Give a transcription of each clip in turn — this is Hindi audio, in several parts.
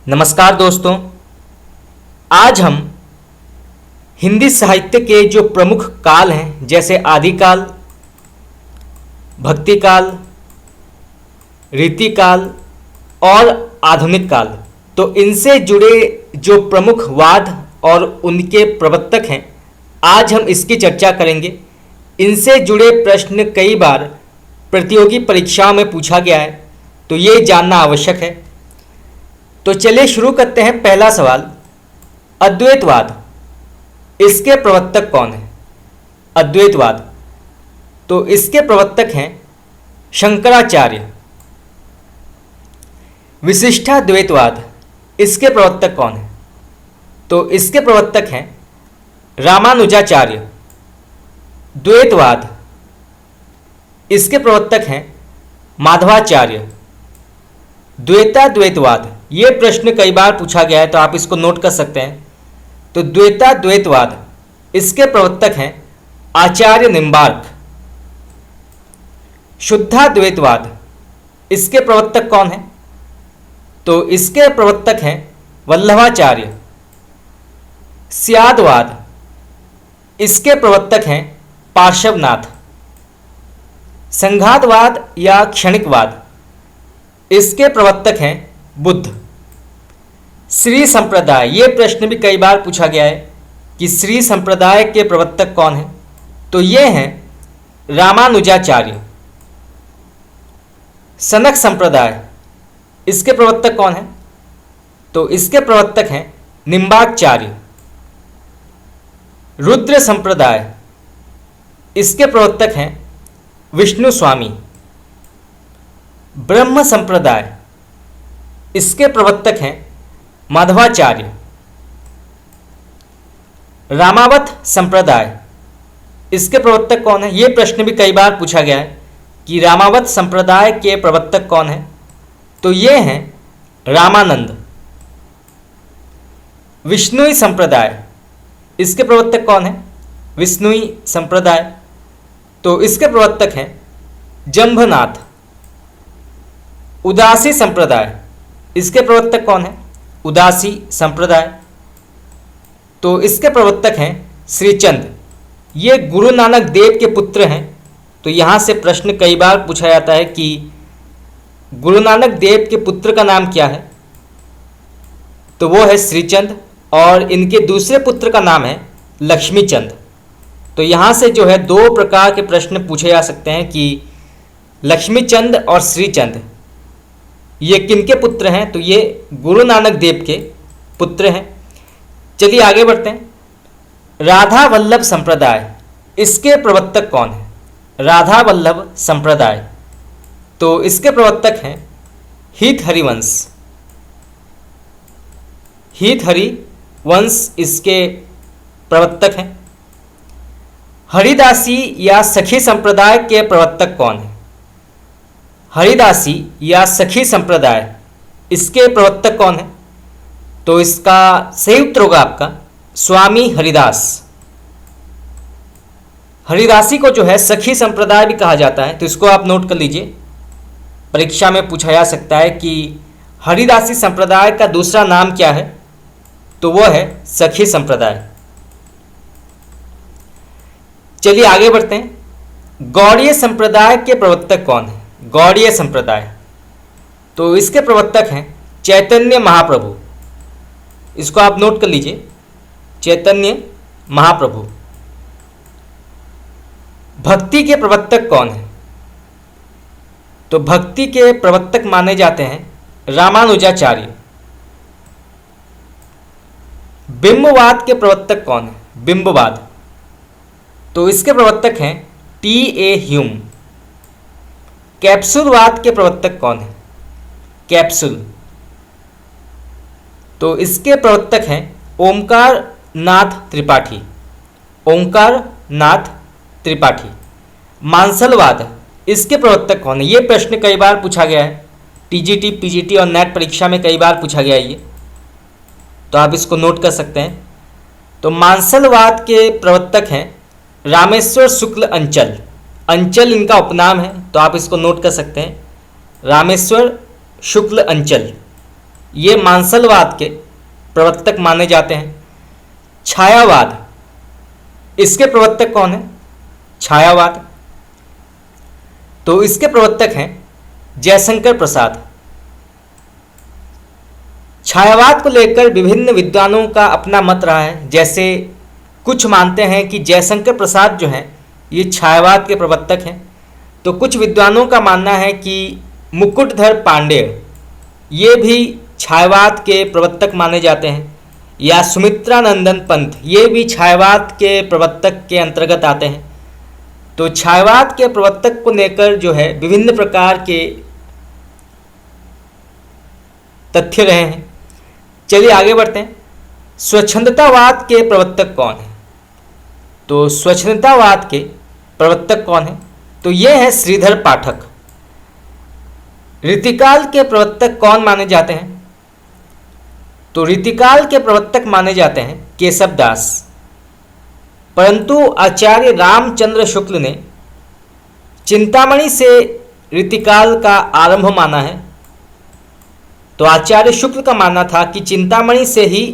नमस्कार दोस्तों, आज हम हिंदी साहित्य के जो प्रमुख काल हैं जैसे आदिकाल, भक्तिकाल, रीतिकाल और आधुनिक काल, तो इनसे जुड़े जो प्रमुख वाद और उनके प्रवर्तक हैं, आज हम इसकी चर्चा करेंगे। इनसे जुड़े प्रश्न कई बार प्रतियोगी परीक्षाओं में पूछा गया है, तो ये जानना आवश्यक है। तो चलिए शुरू करते हैं। पहला सवाल, अद्वैतवाद, इसके प्रवर्तक कौन है? अद्वैतवाद, तो इसके प्रवर्तक हैं शंकराचार्य। विशिष्टाद्वैतवाद, इसके प्रवर्तक कौन है? तो इसके प्रवर्तक हैं रामानुजाचार्य। द्वैतवाद, इसके प्रवर्तक हैं माधवाचार्य। द्वैताद्वैतवाद, ये प्रश्न कई बार पूछा गया है, तो आप इसको नोट कर सकते हैं। तो द्वैताद्वैतवाद, इसके प्रवर्तक हैं आचार्य निम्बार्क। शुद्धाद्वैतवाद, इसके प्रवर्तक कौन है? तो इसके प्रवर्तक हैं वल्लभाचार्य। स्यादवाद, इसके प्रवर्तक हैं पार्श्वनाथ। संघातवाद या क्षणिकवाद, इसके प्रवर्तक हैं बुद्ध। श्री संप्रदाय, ये प्रश्न भी कई बार पूछा गया है कि श्री संप्रदाय के प्रवर्तक कौन हैं? तो ये हैं रामानुजाचार्य। सनक संप्रदाय, इसके प्रवर्तक कौन हैं? तो इसके प्रवर्तक हैं निम्बार्काचार्य। रुद्र संप्रदाय, इसके प्रवर्तक हैं विष्णु स्वामी। ब्रह्म संप्रदाय, इसके प्रवर्तक हैं माधवाचार्य। रामावत संप्रदाय, इसके प्रवर्तक कौन है? ये प्रश्न भी कई बार पूछा गया है कि रामावत संप्रदाय के प्रवर्तक कौन है? तो ये हैं रामानंद। विष्णुई संप्रदाय, इसके प्रवर्तक कौन है? विष्णुई संप्रदाय, तो इसके प्रवर्तक हैं जंभनाथ। उदासी संप्रदाय, इसके प्रवर्तक कौन है? उदासी संप्रदाय, तो इसके प्रवर्तक हैं श्रीचंद। ये गुरु नानक देव के पुत्र हैं। तो यहाँ से प्रश्न कई बार पूछा जाता है कि गुरु नानक देव के पुत्र का नाम क्या है? तो वो है श्रीचंद, और इनके दूसरे पुत्र का नाम है लक्ष्मीचंद। तो यहाँ से जो है दो प्रकार के प्रश्न पूछे जा सकते हैं कि लक्ष्मीचंद और श्रीचंद ये किनके पुत्र हैं? तो ये गुरु नानक देव के पुत्र हैं। चलिए आगे बढ़ते हैं। राधा वल्लभ संप्रदाय, इसके प्रवर्तक कौन है? राधा वल्लभ संप्रदाय, तो इसके प्रवर्तक हैं हित हरिवंश। हित हरिवंश इसके प्रवर्तक हैं। हरिदासी या सखी संप्रदाय के प्रवर्तक कौन है? हरिदासी या सखी संप्रदाय, इसके प्रवर्तक कौन है? तो इसका सही उत्तर होगा आपका स्वामी हरिदास। हरिदासी को जो है सखी संप्रदाय भी कहा जाता है, तो इसको आप नोट कर लीजिए। परीक्षा में पूछा जा सकता है कि हरिदासी संप्रदाय का दूसरा नाम क्या है? तो वो है सखी संप्रदाय। चलिए आगे बढ़ते हैं। गौड़ीय संप्रदाय के प्रवर्तक कौन है? गौड़ीय संप्रदाय, तो इसके प्रवर्तक हैं चैतन्य महाप्रभु। इसको आप नोट कर लीजिए, चैतन्य महाप्रभु। भक्ति के प्रवर्तक कौन है? तो भक्ति के प्रवर्तक माने जाते हैं रामानुजाचार्य। बिंबवाद के प्रवर्तक कौन है? बिंबवाद, तो इसके प्रवर्तक हैं टी.ए. ह्यूम। कैप्सूलवाद के प्रवर्तक कौन है? कैप्सूल, तो इसके प्रवर्तक हैं ओमकार नाथ त्रिपाठी। ओमकार नाथ त्रिपाठी। मांसलवाद, इसके प्रवर्तक कौन है? ये प्रश्न कई बार पूछा गया है, टीजीटी, पीजीटी और नेट परीक्षा में कई बार पूछा गया है ये, तो आप इसको नोट कर सकते हैं। तो मांसलवाद के प्रवर्तक हैं रामेश्वर शुक्ल अंचल। अंचल इनका उपनाम है, तो आप इसको नोट कर सकते हैं रामेश्वर शुक्ल अंचल। ये मांसलवाद के प्रवर्तक माने जाते हैं। छायावाद, इसके प्रवर्तक कौन है? छायावाद, तो इसके प्रवर्तक हैं जयशंकर प्रसाद। छायावाद को लेकर विभिन्न विद्वानों का अपना मत रहा है। जैसे कुछ मानते हैं कि जयशंकर प्रसाद जो हैं ये छायावाद के प्रवर्तक हैं, तो कुछ विद्वानों का मानना है कि मुकुटधर पांडेय ये भी छायावाद के प्रवर्तक माने जाते हैं, या सुमित्रानंदन पंत ये भी छायावाद के प्रवर्तक के अंतर्गत आते हैं। तो छायावाद के प्रवर्तक को लेकर जो है विभिन्न प्रकार के तथ्य रहे हैं। चलिए आगे बढ़ते हैं। स्वच्छंदतावाद के प्रवर्तक कौन है? तो स्वच्छंदतावाद के प्रवर्तक कौन है? तो ये है श्रीधर पाठक। रीतिकाल के प्रवर्तक कौन माने जाते हैं? तो रीतिकाल के प्रवर्तक माने जाते हैं केशव दास। परंतु आचार्य रामचंद्र शुक्ल ने चिंतामणि से रीतिकाल का आरंभ माना है। तो आचार्य शुक्ल का मानना था कि चिंतामणि से ही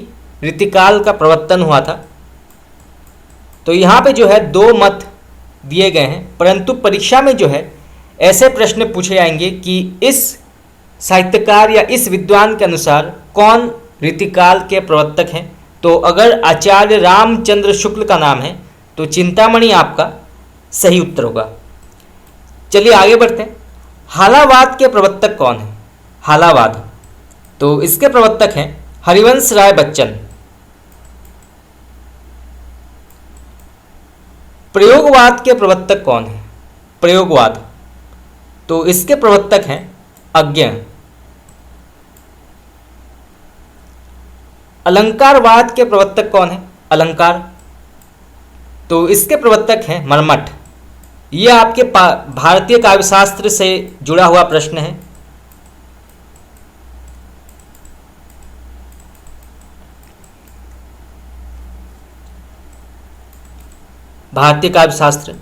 रीतिकाल का प्रवर्तन हुआ था। तो यहाँ पे जो है दो मत दिए गए हैं, परंतु परीक्षा में जो है ऐसे प्रश्न पूछे जाएंगे कि इस साहित्यकार या इस विद्वान के अनुसार कौन रीतिकाल के प्रवर्तक हैं। तो अगर आचार्य रामचंद्र शुक्ल का नाम है तो चिंतामणि आपका सही उत्तर होगा। चलिए आगे बढ़ते हैं। हालावाद के प्रवर्तक कौन है? हालावाद, तो इसके प्रवर्तक हैं हरिवंश राय बच्चन। प्रयोगवाद के प्रवर्तक कौन है? प्रयोगवाद, तो इसके प्रवर्तक हैं अज्ञ। अलंकारवाद के प्रवर्तक कौन है? अलंकार, तो इसके प्रवर्तक हैं मर्मट। यह आपके भारतीय काव्यशास्त्र से जुड़ा हुआ प्रश्न है। भारतीय काव्यशास्त्र।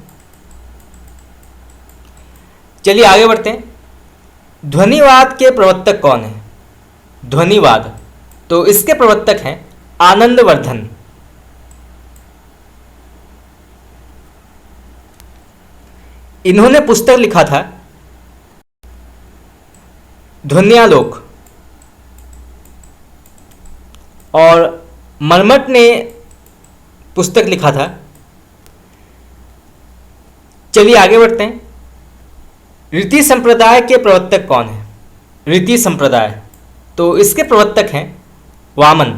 चलिए आगे बढ़ते हैं। ध्वनिवाद के प्रवर्तक कौन है? ध्वनिवाद, तो इसके प्रवर्तक हैं आनंदवर्धन। इन्होंने पुस्तक लिखा था ध्वन्यालोक, और मर्मट ने पुस्तक लिखा था। चलिए आगे बढ़ते हैं। रीति संप्रदाय के प्रवर्तक कौन है? रीति संप्रदाय, तो इसके प्रवर्तक हैं वामन।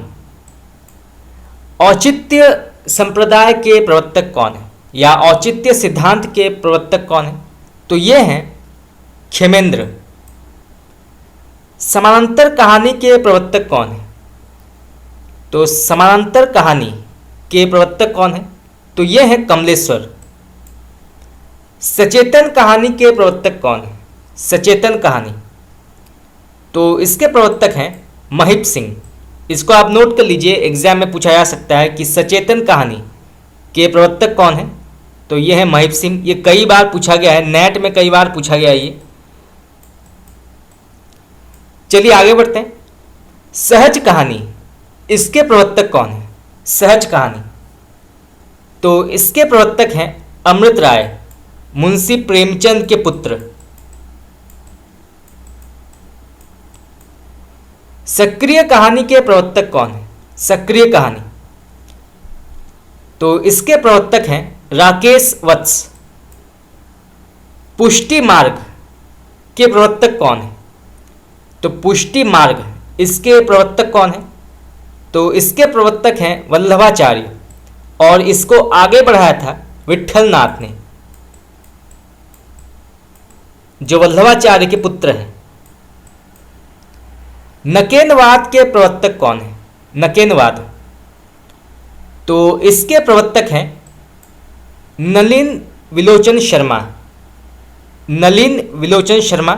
औचित्य संप्रदाय के प्रवर्तक कौन है, या औचित्य सिद्धांत के प्रवर्तक कौन है? तो ये हैं खेमेंद्र। समानांतर कहानी के प्रवर्तक कौन है? तो समानांतर कहानी के प्रवर्तक कौन है? तो ये हैं कमलेश्वर। सचेतन कहानी के प्रवर्तक कौन है? सचेतन कहानी, तो इसके प्रवर्तक हैं महिप सिंह। इसको आप नोट कर लीजिए, एग्जाम में पूछा जा सकता है कि सचेतन कहानी के प्रवर्तक कौन है। तो ये है महिप सिंह। ये कई बार पूछा गया है, नेट में कई बार पूछा गया है ये। चलिए आगे बढ़ते हैं। सहज कहानी, इसके प्रवर्तक कौन है? सहज कहानी, तो इसके प्रवर्तक हैं अमृत राय, मुंशी प्रेमचंद के पुत्र। सक्रिय कहानी के प्रवर्तक कौन है? सक्रिय कहानी, तो इसके प्रवर्तक हैं राकेश वत्स। पुष्टि मार्ग के प्रवर्तक कौन है? तो पुष्टि मार्ग, इसके प्रवर्तक कौन है? तो इसके प्रवर्तक हैं वल्लभाचार्य, और इसको आगे बढ़ाया था विट्ठल नाथ ने, जो वल्लभाचार्य के पुत्र हैं। नकेनवाद के प्रवर्तक कौन है? नकेनवाद, तो इसके प्रवर्तक हैं नलिन विलोचन शर्मा। नलिन विलोचन शर्मा।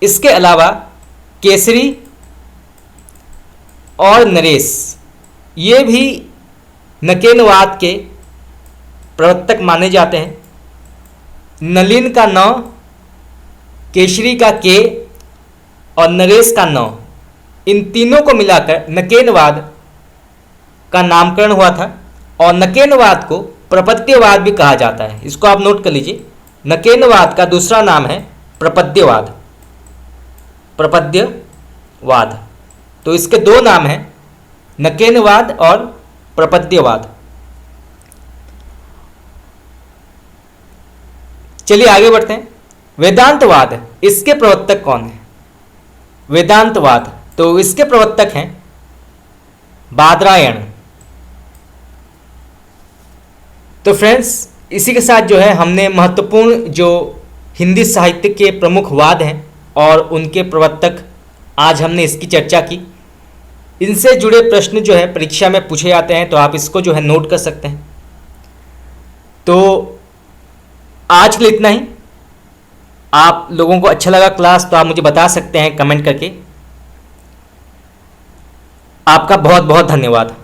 इसके अलावा केसरी और नरेश, ये भी नकेनवाद के प्रवर्तक माने जाते हैं। नलिन का नौ, केसरी का के और नरेश का नौ, इन तीनों को मिलाकर नकेनवाद का नामकरण हुआ था और नकेनवाद को प्रपद्यवाद भी कहा जाता है। इसको आप नोट कर लीजिए, नकेनवाद का दूसरा नाम है प्रपद्यवाद। प्रपद्यवाद, तो इसके दो नाम हैं, नकेनवाद और प्रपद्यवाद। चलिए आगे बढ़ते हैं। वेदांतवाद, इसके प्रवर्तक कौन है? वेदांतवाद, तो इसके प्रवर्तक हैं बादरायण। तो फ्रेंड्स, इसी के साथ जो है हमने महत्वपूर्ण जो हिंदी साहित्य के प्रमुख वाद हैं और उनके प्रवर्तक, आज हमने इसकी चर्चा की। इनसे जुड़े प्रश्न जो है परीक्षा में पूछे जाते हैं, तो आप इसको जो है नोट कर सकते हैं। तो आज के लिए इतना ही। आप लोगों को अच्छा लगा क्लास तो आप मुझे बता सकते हैं कमेंट करके। आपका बहुत बहुत धन्यवाद।